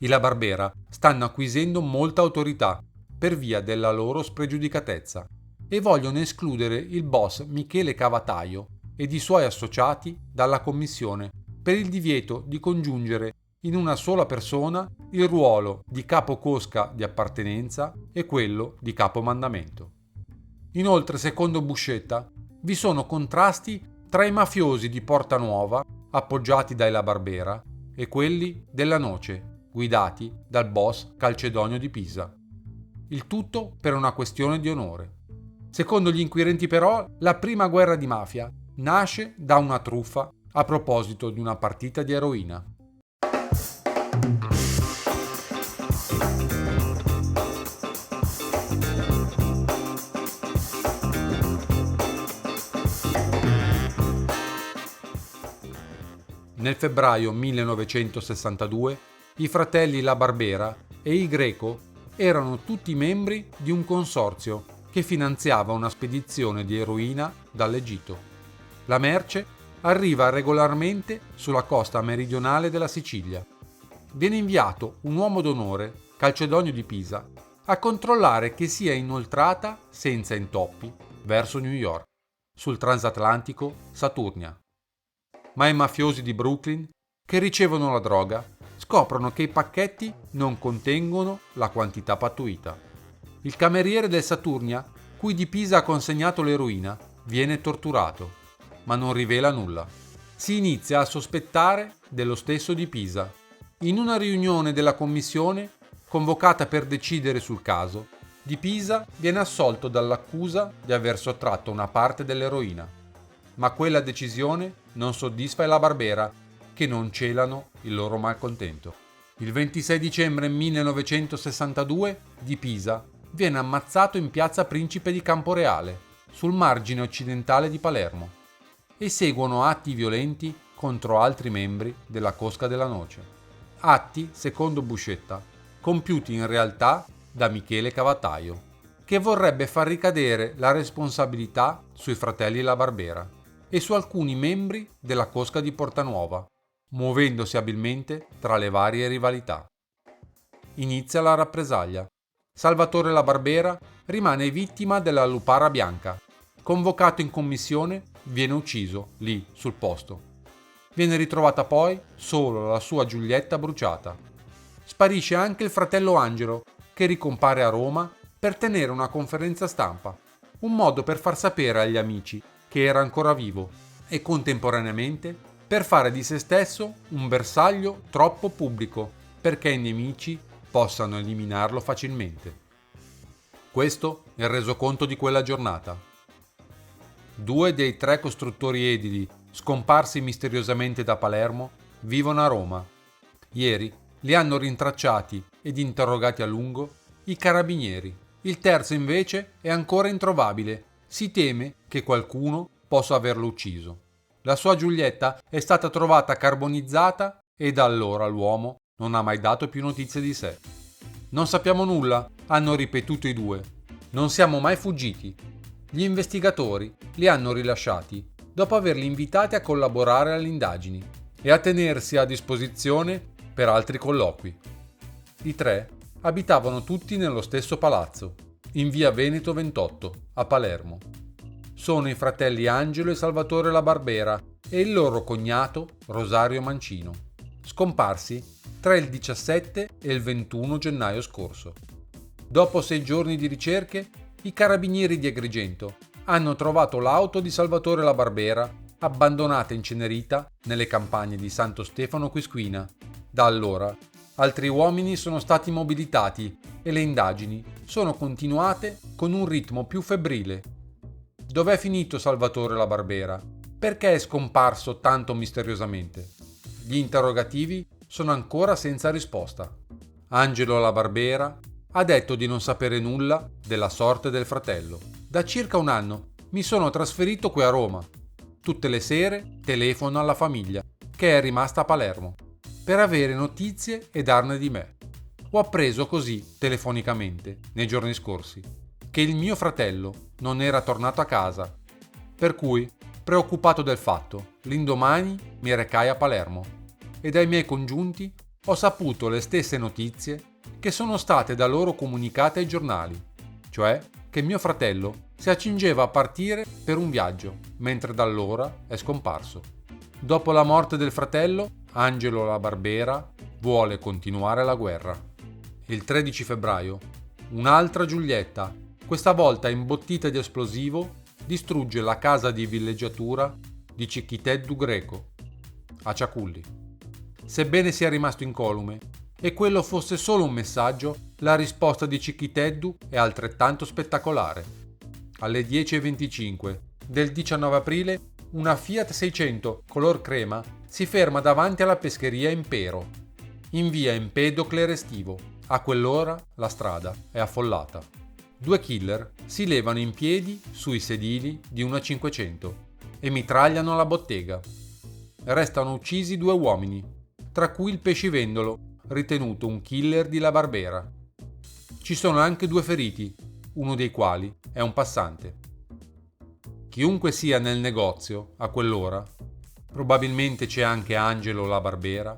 I La Barbera stanno acquisendo molta autorità per via della loro spregiudicatezza e vogliono escludere il boss Michele Cavataio ed i suoi associati dalla commissione per il divieto di congiungere in una sola persona il ruolo di capo cosca di appartenenza e quello di capomandamento. Inoltre, secondo Buscetta, vi sono contrasti tra i mafiosi di Porta Nuova, appoggiati dai La Barbera, e quelli della Noce, guidati dal boss Calcedonio di Pisa. Il tutto per una questione di onore. Secondo gli inquirenti, però, la prima guerra di mafia nasce da una truffa a proposito di una partita di eroina. Nel febbraio 1962 i fratelli La Barbera e il Greco erano tutti membri di un consorzio che finanziava una spedizione di eroina dall'Egitto. La merce arriva regolarmente sulla costa meridionale della Sicilia. Viene inviato un uomo d'onore, Calcedonio di Pisa, a controllare che sia inoltrata senza intoppi verso New York, sul transatlantico Saturnia. Ma i mafiosi di Brooklyn, che ricevono la droga, scoprono che i pacchetti non contengono la quantità pattuita. Il cameriere del Saturnia, cui Di Pisa ha consegnato l'eroina, viene torturato, ma non rivela nulla. Si inizia a sospettare dello stesso Di Pisa. In una riunione della commissione, convocata per decidere sul caso, Di Pisa viene assolto dall'accusa di aver sottratto una parte dell'eroina. Ma quella decisione non soddisfa i La Barbera, che non celano il loro malcontento. Il 26 dicembre 1962 Di Pisa viene ammazzato in piazza Principe di Camporeale, sul margine occidentale di Palermo, e seguono atti violenti contro altri membri della Cosca della Noce. Atti, secondo Buscetta, compiuti in realtà da Michele Cavataio, che vorrebbe far ricadere la responsabilità sui fratelli La Barbera e su alcuni membri della Cosca di Portanuova, muovendosi abilmente tra le varie rivalità. Inizia la rappresaglia. Salvatore La Barbera rimane vittima della lupara bianca. Convocato in commissione, viene ucciso lì, sul posto. Viene ritrovata poi solo la sua Giulietta bruciata. Sparisce anche il fratello Angelo, che ricompare a Roma per tenere una conferenza stampa, un modo per far sapere agli amici che era ancora vivo e contemporaneamente per fare di se stesso un bersaglio troppo pubblico perché i nemici possano eliminarlo facilmente. Questo è il resoconto di quella giornata. 2 dei 3 costruttori edili scomparsi misteriosamente da Palermo vivono a Roma. Ieri li hanno rintracciati ed interrogati a lungo i carabinieri. Il terzo invece è ancora introvabile. Si teme che qualcuno possa averlo ucciso. La sua Giulietta è stata trovata carbonizzata e da allora l'uomo non ha mai dato più notizie di sé. Non sappiamo nulla, hanno ripetuto i 2. Non siamo mai fuggiti. Gli investigatori li hanno rilasciati dopo averli invitati a collaborare alle indagini e a tenersi a disposizione per altri colloqui. I 3 abitavano tutti nello stesso palazzo, in via Veneto 28, a Palermo. Sono i fratelli Angelo e Salvatore La Barbera e il loro cognato Rosario Mancino, scomparsi tra il 17 e il 21 gennaio scorso. Dopo 6 giorni di ricerche, i carabinieri di Agrigento hanno trovato l'auto di Salvatore La Barbera abbandonata incenerita nelle campagne di Santo Stefano Quisquina. Da allora altri uomini sono stati mobilitati e le indagini sono continuate con un ritmo più febbrile. Dov'è finito Salvatore La Barbera? Perché è scomparso tanto misteriosamente? Gli interrogativi sono ancora senza risposta. Angelo La Barbera ha detto di non sapere nulla della sorte del fratello. Da circa un anno mi sono trasferito qui a Roma. Tutte le sere telefono alla famiglia, che è rimasta a Palermo, per avere notizie e darne di me. Ho appreso così, telefonicamente, nei giorni scorsi, che il mio fratello non era tornato a casa, per cui, preoccupato del fatto, l'indomani mi recai a Palermo e dai miei congiunti ho saputo le stesse notizie che sono state da loro comunicate ai giornali, cioè che mio fratello si accingeva a partire per un viaggio, mentre da allora è scomparso. Dopo la morte del fratello, Angelo La Barbera vuole continuare la guerra. Il 13 febbraio, un'altra Giulietta, questa volta imbottita di esplosivo, distrugge la casa di villeggiatura di Cicchiteddu Greco, a Ciaculli. Sebbene sia rimasto incolume e quello fosse solo un messaggio, la risposta di Cicchiteddu è altrettanto spettacolare. Alle 10:25 del 19 aprile, una Fiat 600 color crema si ferma davanti alla pescheria Impero, in via Empedocle Restivo. A quell'ora la strada è affollata. Due killer si levano in piedi sui sedili di una 500 e mitragliano la bottega. Restano uccisi due uomini, tra cui il pescivendolo, ritenuto un killer di La Barbera. Ci sono anche due feriti, uno dei quali è un passante. Chiunque sia nel negozio a quell'ora, probabilmente c'è anche Angelo La Barbera,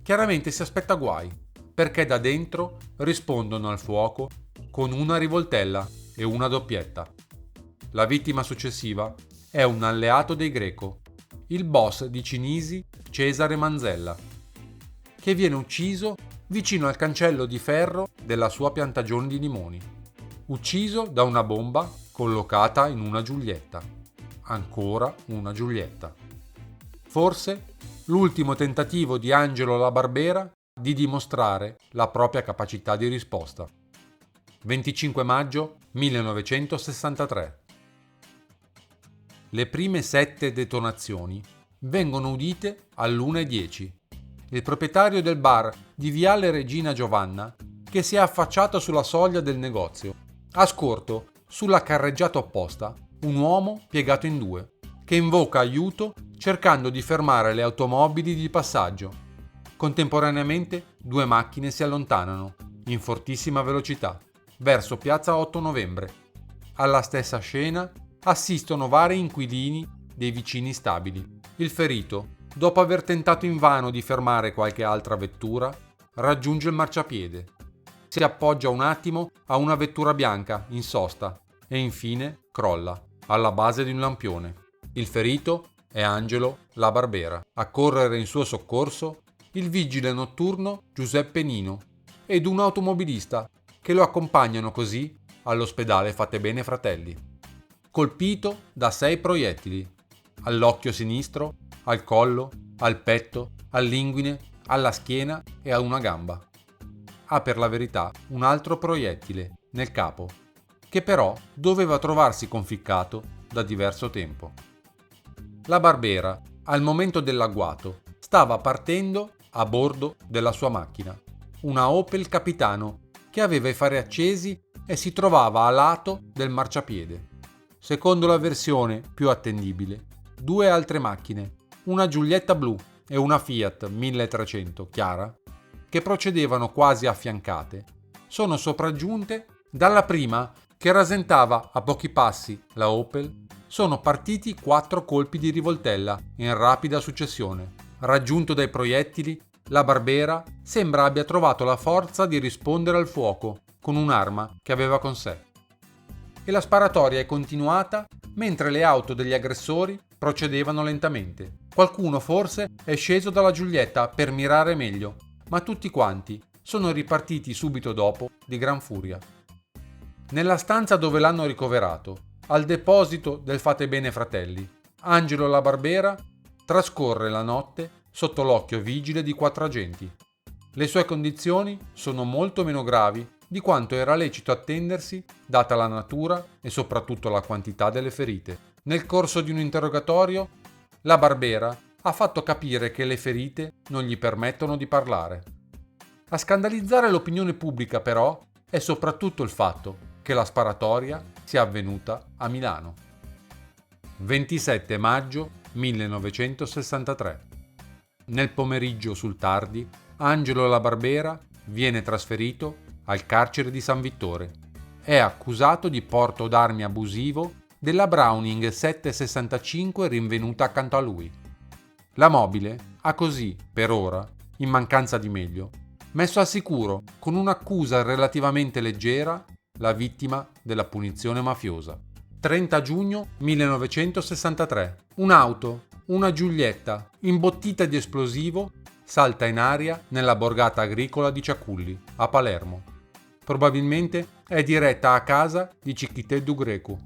chiaramente si aspetta guai, perché da dentro rispondono al fuoco con una rivoltella e una doppietta. La vittima successiva è un alleato dei Greco, il boss di Cinisi Cesare Manzella, che viene ucciso vicino al cancello di ferro della sua piantagione di limoni, ucciso da una bomba collocata in una Giulietta. Ancora una Giulietta. Forse l'ultimo tentativo di Angelo La Barbera di dimostrare la propria capacità di risposta. 25 maggio 1963. Le prime 7 detonazioni vengono udite all'1:10. Il proprietario del bar di Viale Regina Giovanna, che si è affacciato sulla soglia del negozio, ha scorto sulla carreggiata opposta un uomo piegato in due, che invoca aiuto cercando di fermare le automobili di passaggio. Contemporaneamente due macchine si allontanano, in fortissima velocità, verso piazza 8 novembre. Alla stessa scena assistono vari inquilini dei vicini stabili. Il ferito, dopo aver tentato invano di fermare qualche altra vettura, raggiunge il marciapiede. Si appoggia un attimo a una vettura bianca in sosta e infine crolla alla base di un lampione. Il ferito è Angelo La Barbera. A correre in suo soccorso il vigile notturno Giuseppe Nino ed un automobilista che lo accompagnano così all'ospedale Fattebene Fratelli. Colpito da 6 proiettili, all'occhio sinistro, al collo, al petto, all'inguine, alla schiena e a una gamba. Ha per la verità un altro proiettile nel capo, che però doveva trovarsi conficcato da diverso tempo. La Barbera, al momento dell'agguato, stava partendo a bordo della sua macchina, una Opel Capitano che aveva i fari accesi e si trovava a lato del marciapiede. Secondo la versione più attendibile, 2 altre macchine, una Giulietta blu e una Fiat 1300 chiara, che procedevano quasi affiancate, sono sopraggiunte dalla prima che rasentava a pochi passi la Opel. Sono partiti 4 colpi di rivoltella in rapida successione. Raggiunto dai proiettili, La Barbera sembra abbia trovato la forza di rispondere al fuoco con un'arma che aveva con sé. E la sparatoria è continuata mentre le auto degli aggressori procedevano lentamente. Qualcuno forse è sceso dalla Giulietta per mirare meglio, ma tutti quanti sono ripartiti subito dopo di gran furia. Nella stanza dove l'hanno ricoverato, al deposito del Fattebene Fratelli, Angelo La Barbera trascorre la notte sotto l'occhio vigile di 4 agenti. Le sue condizioni sono molto meno gravi di quanto era lecito attendersi data la natura e soprattutto la quantità delle ferite. Nel corso di un interrogatorio, La Barbera ha fatto capire che le ferite non gli permettono di parlare. A scandalizzare l'opinione pubblica però è soprattutto il fatto che la sparatoria sia avvenuta a Milano. 27 maggio 1963. Nel pomeriggio sul tardi, Angelo La Barbera viene trasferito al carcere di San Vittore. È accusato di porto d'armi abusivo della Browning 765 rinvenuta accanto a lui. La mobile ha così, per ora, in mancanza di meglio, messo al sicuro con un'accusa relativamente leggera la vittima della punizione mafiosa. 30 giugno 1963. Un'auto, una Giulietta, imbottita di esplosivo, salta in aria nella borgata agricola di Ciaculli, a Palermo. Probabilmente è diretta a casa di Cichiteddu Grecu.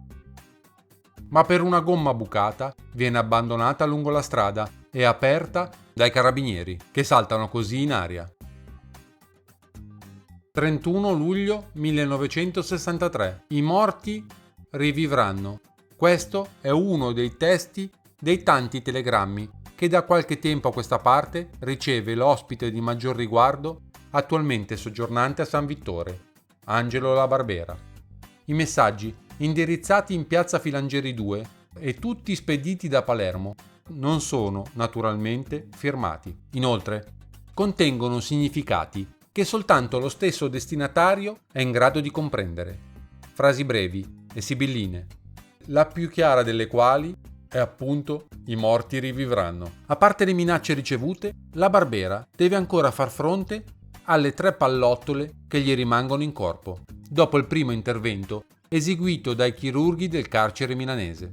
Ma per una gomma bucata viene abbandonata lungo la strada e aperta dai carabinieri, che saltano così in aria. 31 luglio 1963. I morti rivivranno. Questo è uno dei testi dei tanti telegrammi che da qualche tempo a questa parte riceve l'ospite di maggior riguardo attualmente soggiornante a San Vittore, Angelo La Barbera. I messaggi, indirizzati in piazza Filangieri 2 e tutti spediti da Palermo, non sono naturalmente firmati. Inoltre, contengono significati che soltanto lo stesso destinatario è in grado di comprendere. Frasi brevi e sibilline, la più chiara delle quali è appunto i morti rivivranno. A parte le minacce ricevute, la Barbera deve ancora far fronte alle 3 pallottole che gli rimangono in corpo, dopo il primo intervento eseguito dai chirurghi del carcere milanese.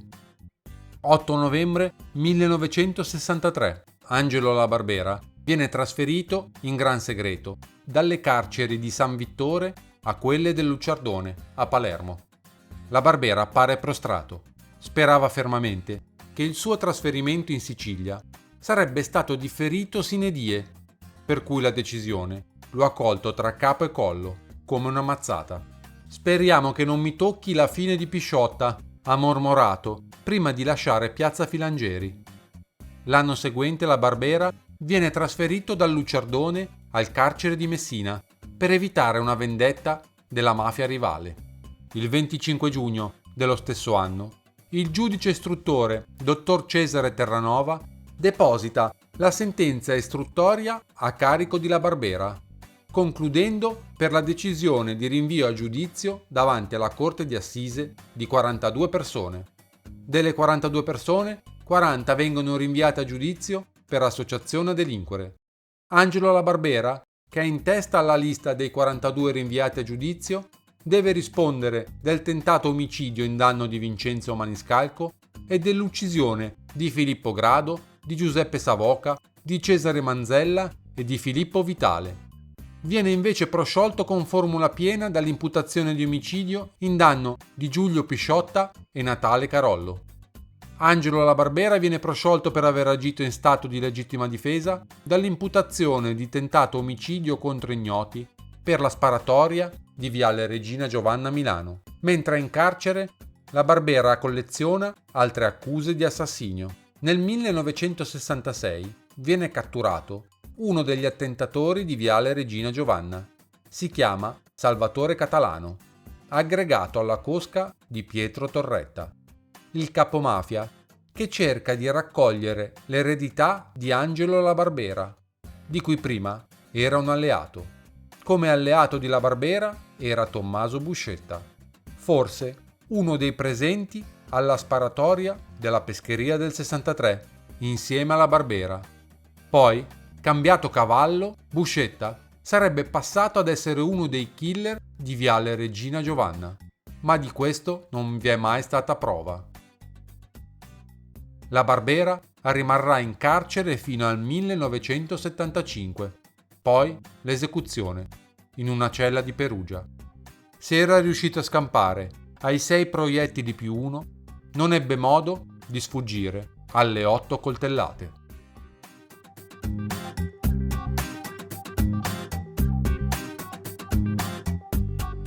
8 novembre 1963. Angelo La Barbera viene trasferito in gran segreto dalle carceri di San Vittore a quelle del Lucciardone, a Palermo. La Barbera appare prostrato. Sperava fermamente che il suo trasferimento in Sicilia sarebbe stato differito sine die, per cui la decisione lo ha colto tra capo e collo, come una mazzata. «Speriamo che non mi tocchi la fine di Pisciotta», ha mormorato prima di lasciare piazza Filangieri. L'anno seguente la Barbera viene trasferito dal Lucciardone al carcere di Messina per evitare una vendetta della mafia rivale. Il 25 giugno dello stesso anno, il giudice istruttore, dottor Cesare Terranova, deposita la sentenza istruttoria a carico di La Barbera, concludendo per la decisione di rinvio a giudizio davanti alla Corte di Assise di 42 persone. Delle 42 persone, 40 vengono rinviate a giudizio per associazione a delinquere. Angelo La Barbera, che è in testa alla lista dei 42 rinviati a giudizio, deve rispondere del tentato omicidio in danno di Vincenzo Maniscalco e dell'uccisione di Filippo Grado, di Giuseppe Savoca, di Cesare Manzella e di Filippo Vitale. Viene invece prosciolto con formula piena dall'imputazione di omicidio in danno di Giulio Pisciotta e Natale Carollo. Angelo La Barbera viene prosciolto per aver agito in stato di legittima difesa dall'imputazione di tentato omicidio contro ignoti per la sparatoria di Viale Regina Giovanna a Milano, mentre è in carcere La Barbera colleziona altre accuse di assassinio. Nel 1966 viene catturato uno degli attentatori di Viale Regina Giovanna. Si chiama Salvatore Catalano, aggregato alla cosca di Pietro Torretta, il capomafia che cerca di raccogliere l'eredità di Angelo La Barbera, di cui prima era un alleato. Come alleato di La Barbera era Tommaso Buscetta, forse uno dei presenti alla sparatoria della pescheria del 63, insieme alla Barbera. Poi, cambiato cavallo, Buscetta sarebbe passato ad essere uno dei killer di Viale Regina Giovanna, ma di questo non vi è mai stata prova. La Barbera rimarrà in carcere fino al 1975, poi l'esecuzione, in una cella di Perugia. Se era riuscito a scampare ai 6 proiettili più uno, non ebbe modo di sfuggire alle 8 coltellate.